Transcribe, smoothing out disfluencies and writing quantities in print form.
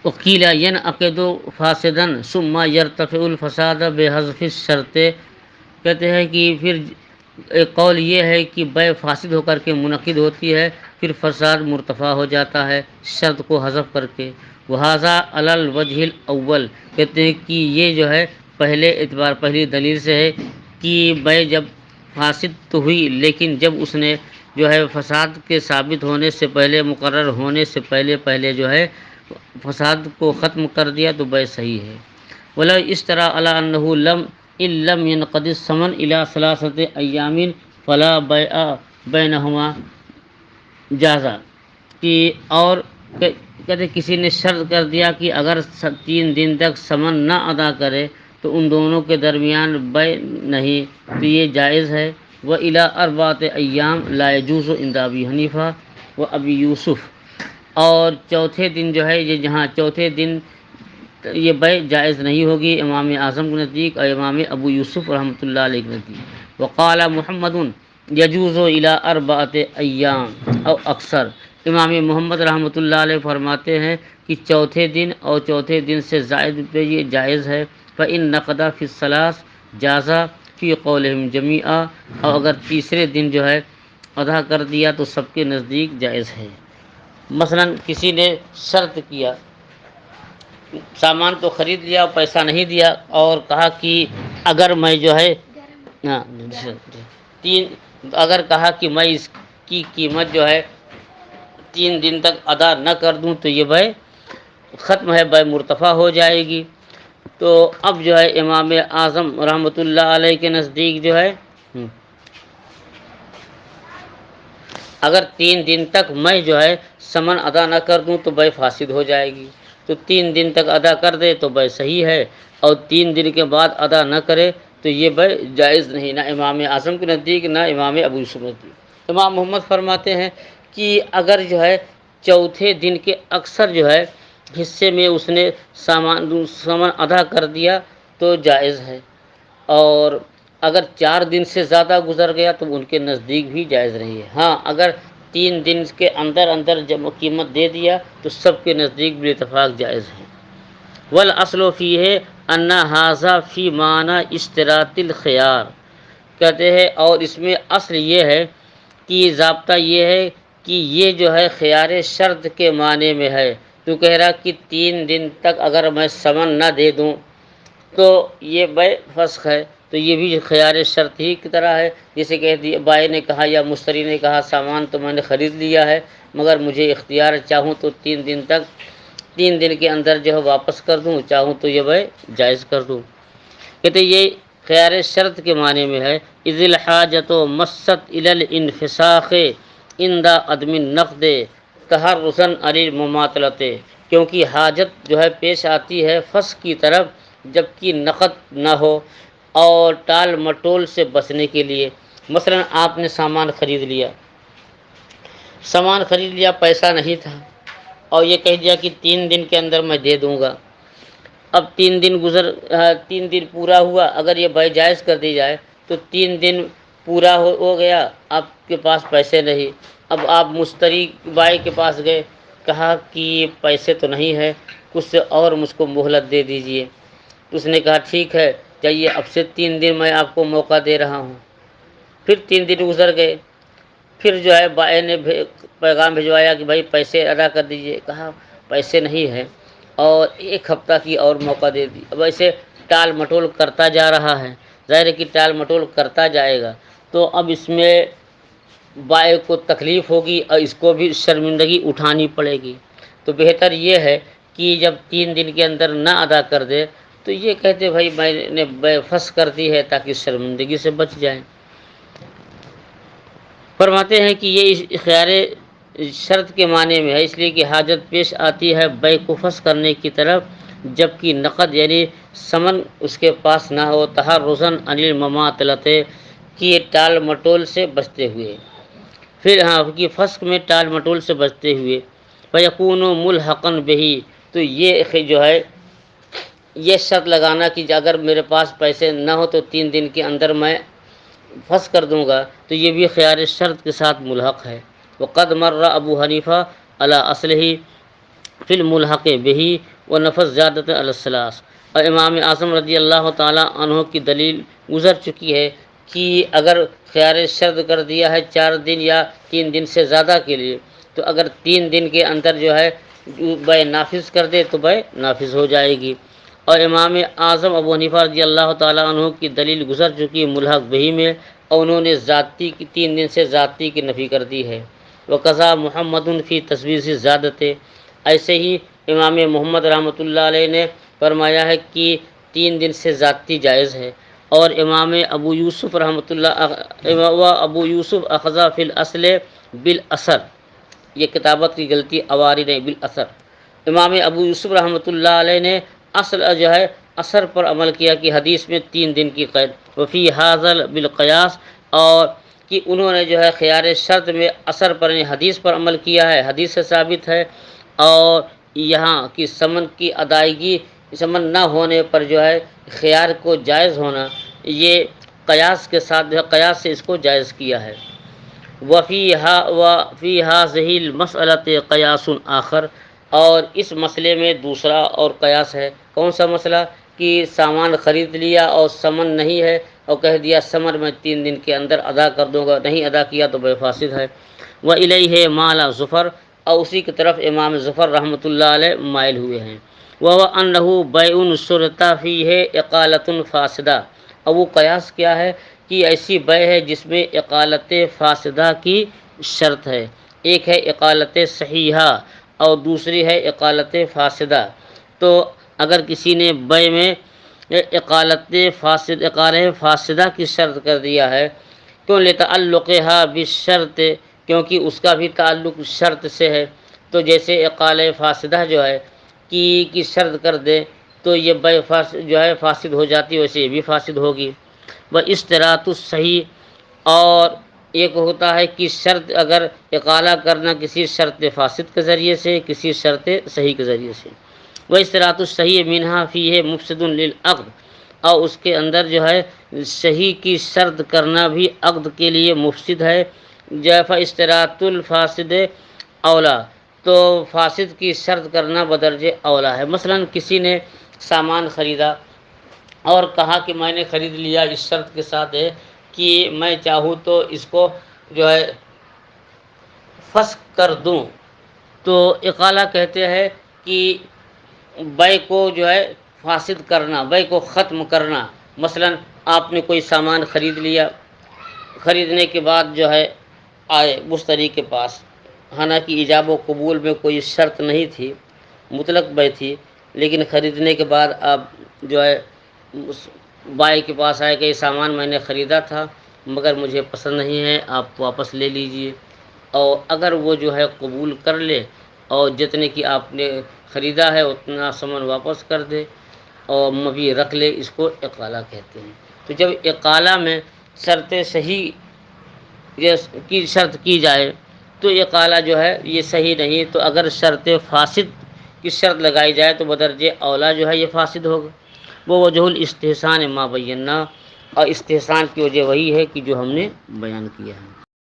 وکیل ینعقد فاسدا ثم یرتفع الفساد بحذف الشرط، کہتے ہیں کہ پھر ایک قول یہ ہے کہ بیع فاسد ہو کر کے منعقد ہوتی ہے، پھر فساد مرتفع ہو جاتا ہے شرط کو حذف کر کے۔ وہذا علی الوجہ الاول، کہتے ہیں کہ یہ جو ہے پہلے اعتبار پہلی دلیل سے ہے کہ بیع جب فاسد تو ہوئی، لیکن جب اس نے جو ہے فساد کے ثابت ہونے سے پہلے، مقرر ہونے سے پہلے جو ہے فساد کو ختم کر دیا تو بیع صحیح ہے۔ ولا اشترى على انه ان لم ينقض الثمن الى 3 ایام فلا بیع بینہما جازا، کہ اور کہتے کسی نے شرط کر دیا کہ اگر 3 دن تک ثمن نہ ادا کرے تو ان دونوں کے درمیان بیع نہیں، تو یہ جائز ہے۔ وَإِلَىٰ 4 ایام لا يجوز عند ابی حنیفہ و ابی یوسف، اور چوتھے دن جو ہے یہ جہاں چوتھے دن یہ بیع جائز نہیں ہوگی امام اعظم کے نزدیک اور امام ابو یوسف رحمۃ اللہ علیہ کے نزدیک۔ وقال محمد یجوز الی 4 ایام او اکثر، امام محمد رحمۃ اللہ علیہ فرماتے ہیں کہ چوتھے دن اور چوتھے دن سے زائد پہ یہ جائز ہے۔ فإن نقض فی الثلاث جاز فی قولہم جمیعا، اور اگر تیسرے دن جو ہے ادا کر دیا تو سب کے نزدیک جائز ہے۔ مثلا کسی نے شرط کیا، سامان تو خرید لیا اور پیسہ نہیں دیا، اور کہا کہ اگر میں جو ہے اگر کہا کہ میں اس کی قیمت جو ہے 3 دن تک ادا نہ کر دوں تو یہ بیع ختم ہے، بیع مرتفع ہو جائے گی۔ تو اب جو ہے امام اعظم رحمۃ اللہ علیہ کے نزدیک جو ہے اگر 3 دن تک میں جو ہے ثمن ادا نہ کر دوں تو بیع فاسد ہو جائے گی، تو 3 دن تک ادا کر دے تو بیع صحیح ہے، اور 3 دن کے بعد ادا نہ کرے تو یہ بیع جائز نہیں، نہ امام اعظم کے نزدیک نہ امام ابو یوسف کے نزدیک۔ امام محمد فرماتے ہیں کہ اگر جو ہے چوتھے دن کے اکثر جو ہے حصے میں اس نے سامان ادا کر دیا تو جائز ہے، اور اگر 4 دن سے زیادہ گزر گیا تو ان کے نزدیک بھی جائز نہیں ہے۔ ہاں اگر 3 دن کے اندر جب قیمت دے دیا تو سب کے نزدیک بالاتفاق جائز ہے۔ والاصل فیہ ان ھذا فی معنی اشتراط الخیار، کہتے ہیں اور اس میں اصل یہ ہے کہ ضابطہ یہ ہے کہ یہ جو ہے خیار شرط کے معنی میں ہے۔ تو کہہ رہا کہ 3 دن تک اگر میں ثمن نہ دے دوں تو یہ بیع فسخ ہے، تو یہ بھی خیار شرط ہی کی طرح ہے۔ جیسے کہ بائع نے کہا یا مشتری نے کہا سامان تو میں نے خرید لیا ہے مگر مجھے اختیار چاہوں تو 3 دن کے اندر جو ہے واپس کر دوں، چاہوں تو یہ بیع جائز کر دوں۔ کہتے یہ خیار شرط کے معنی میں ہے۔ اذ الحاجۃ مست الی الانفساخ عند عدم النقد تحرزا علی المماطلۃ، کیونکہ حاجت جو ہے پیش آتی ہے فسخ کی طرف جبکہ نقد نہ ہو، اور ٹال مٹول سے بچنے کے لیے۔ مثلا آپ نے سامان خرید لیا، پیسہ نہیں تھا، اور یہ کہہ دیا کہ 3 دن کے اندر میں دے دوں گا۔ اب 3 دن پورا ہوا، اگر یہ بیع جائز کر دی جائے تو 3 دن پورا ہو گیا، آپ کے پاس پیسے نہیں، اب آپ مشتری بائع کے پاس گئے، کہا کہ پیسے تو نہیں ہے، کچھ سے اور مجھ کو مہلت دے دیجئے۔ تو اس نے کہا ٹھیک ہے چلیے اب سے 3 دن میں آپ کو موقع دے رہا ہوں۔ پھر 3 دن گزر گئے، پھر جو ہے بائع نے پیغام بھجوایا کہ بھائی پیسے ادا کر دیجئے، کہا پیسے نہیں ہے، اور 1 ہفتہ کی اور موقع دے دی۔ اب ایسے ٹال مٹول کرتا جا رہا ہے، ظاہر ہے کہ ٹال مٹول کرتا جائے گا تو اب اس میں بائع کو تکلیف ہوگی اور اس کو بھی شرمندگی اٹھانی پڑے گی۔ تو بہتر یہ ہے کہ جب 3 دن کے اندر نہ ادا کر دے تو یہ کہتے بھائی میں نے بیع فسخ کر دی ہے تاکہ شرمندگی سے بچ جائیں۔ فرماتے ہیں کہ یہ خیار شرط کے معنی میں ہے، اس لیے کہ حاجت پیش آتی ہے بیع کو فسخ کرنے کی طرف جبکہ نقد یعنی ثمن اس کے پاس نہ ہو، تحرزا عن المماطلۃ، کہ ٹال مٹول سے بچتے ہوئے، پھر کہ فسخ میں ٹال مٹول سے بچتے ہوئے۔ فیکون ملحقا بہ، تو یہ جو ہے یہ شرط لگانا کہ اگر میرے پاس پیسے نہ ہو تو 3 دن کے اندر میں فسخ کر دوں گا، تو یہ بھی خیار شرط کے ساتھ ملحق ہے۔ وقد مر ابو حنیفہ علی اصلہ، فی الملحق بہی و نفس زیادت الثلاث۔ اور امام اعظم رضی اللہ تعالیٰ عنہ کی دلیل گزر چکی ہے کہ اگر خیار شرط کر دیا ہے 4 دن یا 3 دن سے زیادہ کے لیے، تو اگر 3 دن کے اندر جو ہے بے نافذ کر دے تو بے نافذ ہو جائے گی۔ اور امام اعظم ابو حنیفہ رضی اللہ تعالیٰ عنہ کی دلیل گزر چکی ہے ملحق بہی میں، اور انہوں نے ذاتی کی 3 دن سے زیادتی کی نفی کر دی ہے۔ وقضا محمد فی تصویص زیادت، ایسے ہی امام محمد رحمۃ اللہ علیہ نے فرمایا ہے کہ 3 دن سے زیادتی جائز ہے۔ اور امام ابو یوسف رحمۃ اللہ و ابو یوسف اخذا فی الاصل بالاثر، یہ کتابت کی غلطی اواری نہیں، بالاثر۔ امام ابو یوسف رحمۃ اللہ علیہ نے اصل جو ہے اثر پر عمل کیا کہ حدیث میں 3 دن کی قید، وفی حاضل بالقیاس، اور کہ انہوں نے جو ہے خیار شرط میں اثر پر یعنی حدیث پر عمل کیا ہے، حدیث سے ثابت ہے۔ اور یہاں کی سمن کی ادائیگی، سمن نہ ہونے پر جو ہے خیار کو جائز ہونا، یہ قیاس کے ساتھ جو ہے قیاس سے اس کو جائز کیا ہے۔ وفی هذه المسألة قیاس آخر، اور اس مسئلے میں دوسرا اور قیاس ہے۔ کون سا مسئلہ؟ کہ سامان خرید لیا اور سمن نہیں ہے، اور کہہ دیا سمن میں 3 دن کے اندر ادا کر دوں گا، نہیں ادا کیا تو بے فاسد ہے۔ وإلیہ مال ظفر، اور اسی کی طرف امام ظفر رحمۃ اللہ علیہ مائل ہوئے ہیں۔ وَأَنَّهُ بَيْعٌ شُرِطَ فِيهِ اقالۃ فاسدہ، اور وہ قیاس کیا ہے کہ ایسی بے ہے جس میں اقالت فاسدہ کی شرط ہے۔ ایک ہے اقالت صحیحہ اور دوسری ہے اقالت فاسدہ۔ تو اگر کسی نے بے میں اقالت فاسدہ کی شرط کر دیا ہے، کیوں لتعلقها بالشرط، کیونکہ اس کا بھی تعلق شرط سے ہے۔ تو جیسے اقالہ فاسدہ جو ہے کی شرط کر دے تو یہ بے جو ہے فاسد ہو جاتی، ویسے یہ بھی فاسد ہوگی۔ وہ اشتراط الصحیح، اور ایک ہوتا ہے کہ شرط اگر اقالہ کرنا کسی شرط فاسد کے ذریعے سے، کسی شرط صحیح کے ذریعے سے۔ وہ اشتراط الصحیح منہا فیہ مفسد للعقد، اور اس کے اندر جو ہے صحیح کی شرط کرنا بھی عقد کے لیے مفسد ہے۔ جیفا اشتراط الفاسد اولا، تو فاسد کی شرط کرنا بدرجہ اولا ہے۔ مثلا کسی نے سامان خریدا اور کہا کہ میں نے خرید لیا، اس شرط کے ساتھ ہے کہ میں چاہوں تو اس کو جو ہے فسخ کر دوں، تو اقالہ کہتے ہیں کہ بے کو جو ہے فاسد کرنا، بے کو ختم کرنا۔ مثلا آپ نے کوئی سامان خرید لیا، خریدنے کے بعد جو ہے آئے مشتری کے پاس، حالانکہ ایجاب و قبول میں کوئی شرط نہیں تھی، مطلق بے تھی، لیکن خریدنے کے بعد آپ جو ہے بائی کے پاس آئے کہ یہ سامان میں نے خریدا تھا مگر مجھے پسند نہیں ہے، آپ واپس لے لیجئے۔ اور اگر وہ جو ہے قبول کر لے اور جتنے کی آپ نے خریدا ہے اتنا سامان واپس کر دے اور مبیع رکھ لے، اس کو اقالہ کہتے ہیں۔ تو جب اقالہ میں شرط صحیح کی شرط کی جائے تو اقالہ جو ہے یہ صحیح نہیں، تو اگر شرط فاسد کی شرط لگائی جائے تو بدرجہ اولا جو ہے یہ فاسد ہوگا۔ وہ وجہ الاستحسان ما بینا، اور استحسان کی وجہ وہی ہے کہ جو ہم نے بیان کیا ہے۔